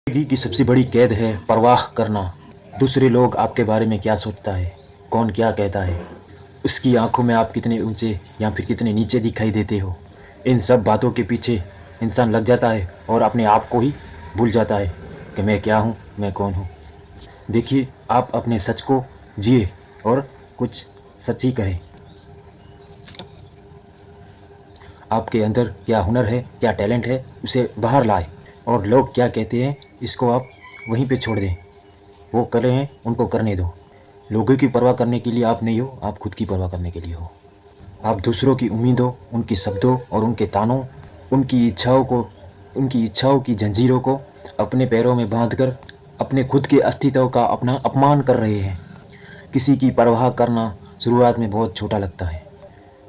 जिंदगी की सबसे बड़ी कैद है परवाह करना। दूसरे लोग आपके बारे में क्या सोचता है, कौन क्या कहता है, उसकी आंखों में आप कितने ऊंचे या फिर कितने नीचे दिखाई देते हो। इन सब बातों के पीछे इंसान लग जाता है और अपने आप को ही भूल जाता है कि मैं क्या हूँ, मैं कौन हूँ। देखिए, आप अपने सच को जिए और कुछ सच ही करें। आपके अंदर क्या हुनर है, क्या टैलेंट है, उसे बाहर लाए। और लोग क्या कहते हैं इसको आप वहीं पे छोड़ दें। वो कर रहे हैं, उनको करने दो। लोगों की परवाह करने के लिए आप नहीं हो, आप खुद की परवाह करने के लिए हो। आप दूसरों की उम्मीदों, उनकी शब्दों और उनके तानों, उनकी इच्छाओं की जंजीरों को अपने पैरों में बांधकर अपने खुद के अस्तित्व का अपना अपमान कर रहे हैं। किसी की परवाह करना शुरुआत में बहुत छोटा लगता है,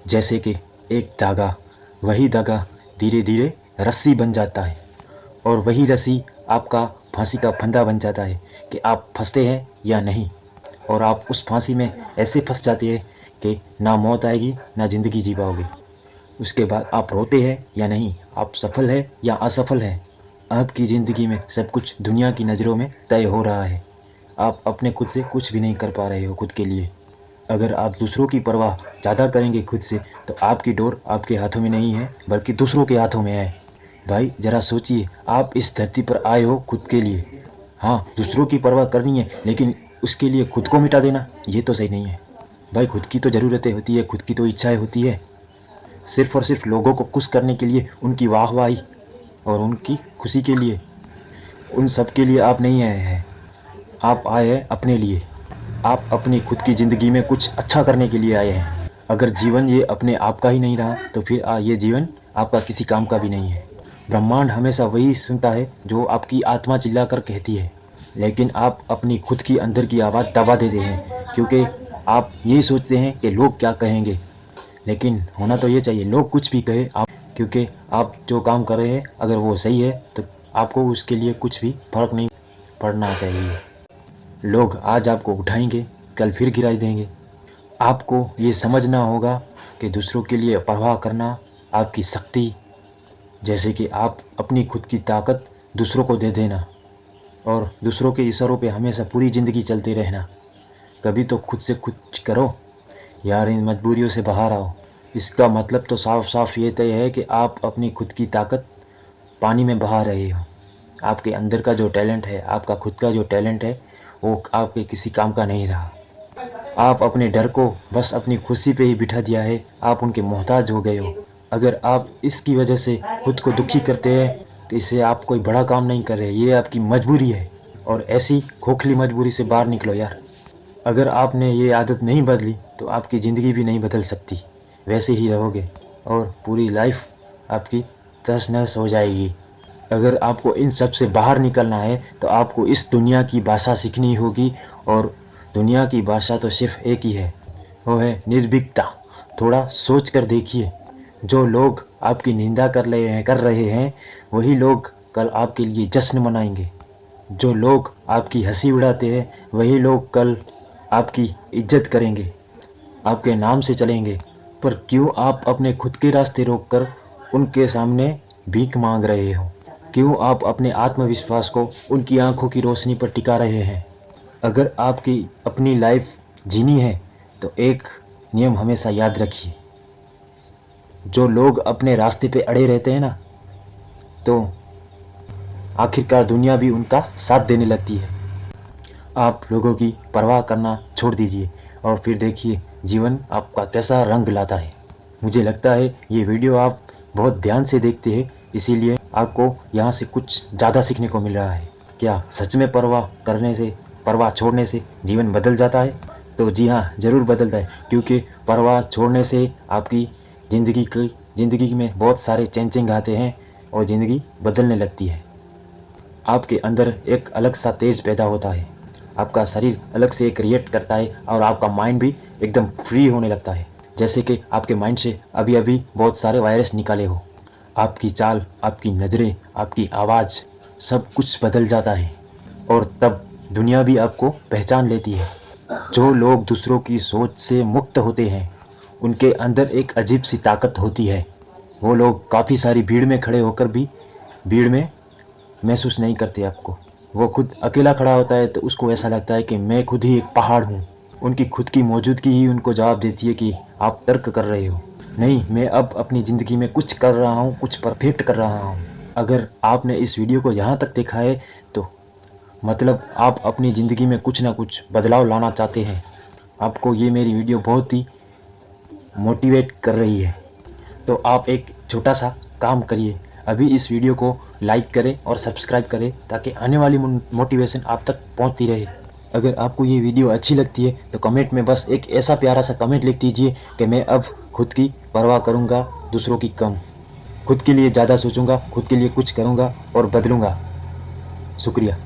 जैसे कि एक धागा। वही धागा धीरे धीरे रस्सी बन जाता है और वही रस्सी आपका फांसी का फंदा बन जाता है कि आप फंसते हैं या नहीं। और आप उस फांसी में ऐसे फंस जाते हैं कि ना मौत आएगी ना ज़िंदगी जी पाओगे। उसके बाद आप रोते हैं या नहीं, आप सफल है या असफल है। आपकी ज़िंदगी में सब कुछ दुनिया की नज़रों में तय हो रहा है। आप अपने खुद से कुछ भी नहीं कर पा रहे हो खुद के लिए। अगर आप दूसरों की परवाह ज़्यादा करेंगे खुद से, तो आपकी डोर आपके हाथों में नहीं है बल्कि दूसरों के हाथों में है। भाई ज़रा सोचिए, आप इस धरती पर आए हो खुद के लिए। हाँ, दूसरों की परवाह करनी है, लेकिन उसके लिए खुद को मिटा देना ये तो सही नहीं है। भाई खुद की तो ज़रूरतें होती है, खुद की तो इच्छाएं होती है। सिर्फ़ और सिर्फ लोगों को खुश करने के लिए, उनकी वाहवाही और उनकी खुशी के लिए, उन सब के लिए आप नहीं आए हैं। आप आए हैं अपने लिए। आप अपनी खुद की ज़िंदगी में कुछ अच्छा करने के लिए आए हैं। अगर जीवन ये अपने आप का ही नहीं रहा, तो फिर ये जीवन आपका किसी काम का भी नहीं है। ब्रह्मांड हमेशा वही सुनता है जो आपकी आत्मा चिल्लाकर कहती है, लेकिन आप अपनी खुद की अंदर की आवाज़ दबा देते हैं, क्योंकि आप यही सोचते हैं कि लोग क्या कहेंगे। लेकिन होना तो ये चाहिए, लोग कुछ भी कहे आप, क्योंकि आप जो काम कर रहे हैं अगर वो सही है तो आपको उसके लिए कुछ भी फ़र्क नहीं पड़ना चाहिए। लोग आज आपको उठाएंगे, कल फिर गिरा देंगे। आपको ये समझना होगा कि दूसरों के लिए परवाह करना आपकी शक्ति, जैसे कि आप अपनी खुद की ताकत दूसरों को दे देना और दूसरों के इशारों पे हमेशा पूरी ज़िंदगी चलते रहना। कभी तो खुद से कुछ करो यार, इन मजबूरियों से बाहर आओ। इसका मतलब तो साफ साफ ये तय है कि आप अपनी खुद की ताकत पानी में बहा रहे हो। आपके अंदर का जो टैलेंट है, आपका खुद का जो टैलेंट है, वो आपके किसी काम का नहीं रहा। आप अपने डर को बस अपनी खुशी पे ही बिठा दिया है, आप उनके मोहताज हो गए हो। अगर आप इसकी वजह से खुद को दुखी करते हैं तो इससे आप कोई बड़ा काम नहीं कर रहे, ये आपकी मजबूरी है। और ऐसी खोखली मजबूरी से बाहर निकलो यार। अगर आपने ये आदत नहीं बदली तो आपकी ज़िंदगी भी नहीं बदल सकती, वैसे ही रहोगे और पूरी लाइफ आपकी तहस नहस हो जाएगी। अगर आपको इन सब से बाहर निकलना है तो आपको इस दुनिया की भाषा सीखनी होगी, और दुनिया की भाषा तो सिर्फ एक ही है, वो है निर्भीकता। थोड़ा सोच कर देखिए, जो लोग आपकी निंदा कर रहे हैं वही लोग कल आपके लिए जश्न मनाएंगे। जो लोग आपकी हंसी उड़ाते हैं वही लोग कल आपकी इज्जत करेंगे, आपके नाम से चलेंगे। पर क्यों आप अपने खुद के रास्ते रोककर उनके सामने भीख मांग रहे हो? क्यों आप अपने आत्मविश्वास को उनकी आंखों की रोशनी पर टिका रहे हैं? अगर आपकी अपनी लाइफ जीनी है तो एक नियम हमेशा याद रखिए, जो लोग अपने रास्ते पे अड़े रहते हैं ना, तो आखिरकार दुनिया भी उनका साथ देने लगती है। आप लोगों की परवाह करना छोड़ दीजिए और फिर देखिए जीवन आपका कैसा रंग लाता है। मुझे लगता है ये वीडियो आप बहुत ध्यान से देखते हैं, इसीलिए आपको यहाँ से कुछ ज़्यादा सीखने को मिल रहा है। क्या सच में परवाह छोड़ने से जीवन बदल जाता है? तो जी हाँ, ज़रूर बदलता है, क्योंकि परवाह छोड़ने से आपकी ज़िंदगी में बहुत सारे चेंजिंग आते हैं और ज़िंदगी बदलने लगती है। आपके अंदर एक अलग सा तेज पैदा होता है, आपका शरीर अलग से क्रिएट करता है और आपका माइंड भी एकदम फ्री होने लगता है, जैसे कि आपके माइंड से अभी अभी बहुत सारे वायरस निकाले हो। आपकी चाल, आपकी नज़रें, आपकी आवाज़, सब कुछ बदल जाता है और तब दुनिया भी आपको पहचान लेती है। जो लोग दूसरों की सोच से मुक्त होते हैं उनके अंदर एक अजीब सी ताकत होती है। वो लोग काफ़ी सारी भीड़ में खड़े होकर भी भीड़ में महसूस नहीं करते आपको। वो खुद अकेला खड़ा होता है तो उसको ऐसा लगता है कि मैं खुद ही एक पहाड़ हूँ। उनकी खुद की मौजूदगी ही उनको जवाब देती है कि आप तर्क कर रहे हो। नहीं, मैं अब अपनी ज़िंदगी में कुछ कर रहा हूँ, कुछ परफेक्ट कर रहा हूँ। अगर आपने इस वीडियो को यहाँ तक देखा है तो मतलब आप अपनी ज़िंदगी में कुछ ना कुछ बदलाव लाना चाहते हैं। आपको ये मेरी वीडियो बहुत ही मोटिवेट कर रही है। तो आप एक छोटा सा काम करिए, अभी इस वीडियो को लाइक करें और सब्सक्राइब करें ताकि आने वाली मोटिवेशन आप तक पहुंचती रहे। अगर आपको ये वीडियो अच्छी लगती है तो कमेंट में बस एक ऐसा प्यारा सा कमेंट लिख दीजिए कि मैं अब खुद की परवाह करूँगा, दूसरों की कम। खुद के लिए ज़्यादा सोचूंगा, खुद के लिए कुछ करूँगा और बदलूँगा। शुक्रिया।